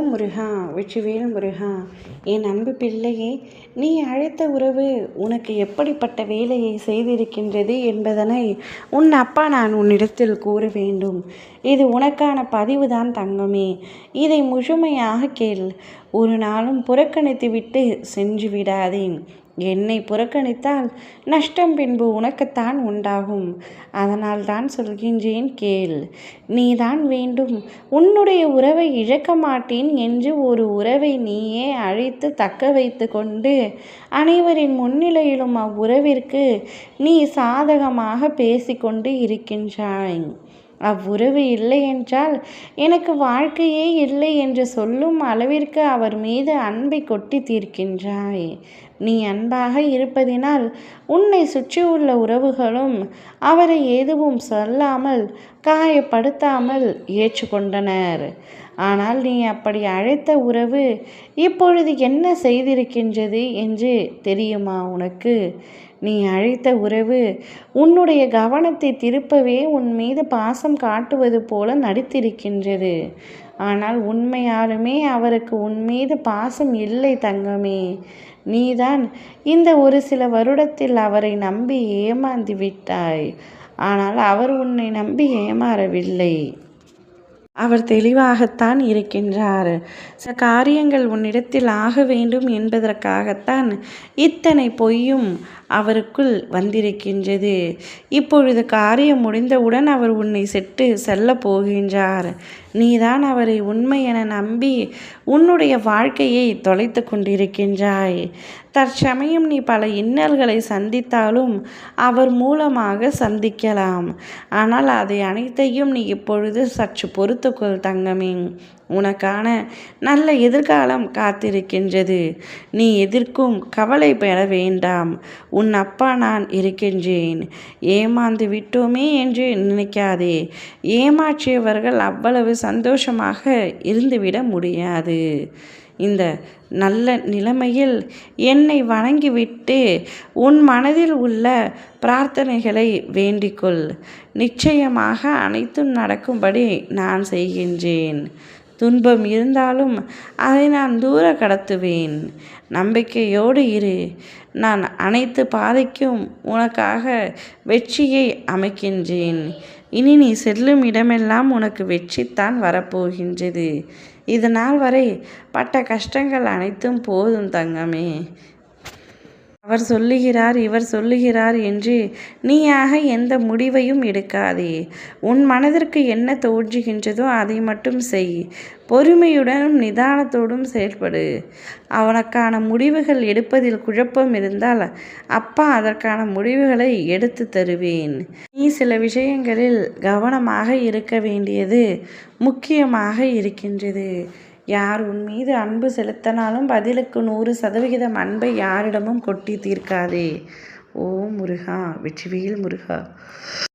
ஓம் முருகா, வெற்றிவேல் முருகா. என் அன்பு பிள்ளையே, நீ அழைத்த உறவு உனக்கு எப்படிப்பட்ட வேலையை செய்திருக்கின்றது என்பதனை உன் அப்பா நான் உன்னிடத்தில் கூற வேண்டும். இது உனக்கான பதிவுதான் தங்கமே. இதை முழுமையாக கேள். ஒரு நாளும் புறக்கணித்து விட்டு சென்று விடாதேன். என்னை புறக்கணித்தால் நஷ்டம் பின்பு உனக்குத்தான் உண்டாகும். அதனால் தான் சொல்கின்றேன் கேள். நீதான் வேண்டும். உன்னுடைய உறவை இழக்க மாட்டேன் என்று ஒரு உறவை நீயே அழைத்து தக்க வைத்து கொண்டு அனைவரின் முன்னிலையிலும் அவ்வுறவிற்கு நீ சாதகமாக பேசிக்கொண்டு இருக்கின்றாய். அவ்வுறவு இல்லை என்றால் எனக்கு வாழ்க்கையே இல்லை என்று சொல்லும் அளவிற்கு அவர் மீது அன்பை கொட்டி தீர்க்கின்றாய். நீ அன்பாக இருப்பதினால் உன்னை சுற்றியுள்ள உறவுகளும் அவரை எதுவும் சொல்லாமல் காயப்படுத்தாமல் ஏற்றுக்கொண்டனர். ஆனால் நீ அப்படி அழைத்த உறவு இப்பொழுது என்ன செய்திருக்கின்றது என்று தெரியுமா உனக்கு? நீ அழைத்த உறவு உன்னுடைய கவனத்தை திருப்பவே உன் மீது பாசம் காட்டுவது போல நடித்திருக்கின்றது. ஆனால் உண்மையாலுமே அவருக்கு உன் மீது பாசம் இல்லை தங்கமே. நீதான் இந்த ஒரு சில வருடத்தில் அவரை நம்பி ஏமாந்து விட்டாய். ஆனால் அவர் உன்னை நம்பி ஏமாறவில்லை. அவர் தெளிவாகத்தான் இருக்கின்றார். சில காரியங்கள் உன்னிடத்தில் ஆக வேண்டும் என்பதற்காகத்தான் இத்தனை பொய்யும் அவருக்குள் வந்திருக்கின்றது. இப்பொழுது காரியம் முடிந்தவுடன் அவர் உன்னை செட்டு செல்ல போகின்றார். நீதான் அவரை உண்மை என நம்பி உன்னுடைய வாழ்க்கையை தொலைத்து கொண்டிருக்கின்றாய். தற்சமயம் நீ பல இன்னல்களை சந்தித்தாலும் அவர் மூலமாக சந்திக்கலாம். ஆனால் அதை அனைத்தையும் நீ இப்பொழுது சற்று பொறுத்துக்கொள் தங்கமே. உனக்கான நல்ல எதிர்காலம் காத்திருக்கின்றது. நீ எதற்கும் கவலைப்பட வேண்டாம். உன் அப்பா நான் இருக்கின்றேன். ஏமாந்து விட்டோமே என்று நினைக்காதே. ஏமாற்றியவர்கள் அவ்வளவு சந்தோஷமாக இருந்துவிட முடியாது. இந்த நல்ல நிலைமையில் என்னை வணங்கிவிட்டு உன் மனதில் உள்ள பிரார்த்தனைகளை வேண்டிக்கொள். நிச்சயமாக அனைத்தும் நடக்கும்படி நான் செய்கின்றேன். துன்பம் இருந்தாலும் அதை நான் தூர கடத்துவேன். நம்பிக்கையோடு இரு. நான் அனைத்து பாதைக்கும் உனக்காக வெற்றியை அமைக்கின்றேன். இனி நீ செல்லும் இடமெல்லாம் உனக்கு வெற்றித்தான் வரப்போகின்றது. இது நாள் வரை பட்ட கஷ்டங்கள் அனைத்தும் போதும் தங்கமே. அவர் சொல்லுகிறார், இவர் சொல்லுகிறார் என்று நீயாக எந்த முடிவையும் எடுக்காதே. உன் மனதிற்கு என்ன தோன்றுகின்றதோ அதை மட்டும் செய். பொறுமையுடனும் நிதானத்தோடும் செயல்படு. அவனுக்கான முடிவுகள் எடுப்பதில் குழப்பம் இருந்தால் அப்பா அதற்கான முடிவுகளை எடுத்து தருவேன். நீ சில விஷயங்களில் கவனமாக இருக்க வேண்டியது முக்கியமாக இருக்கின்றது. யார் உன் மீது அன்பு செலுத்தினாலும் பதிலுக்கு 100% அன்பை யாரிடமும் கொட்டி தீர்க்காதே. ஓம் முருகா, வெற்றிவேல் முருகா.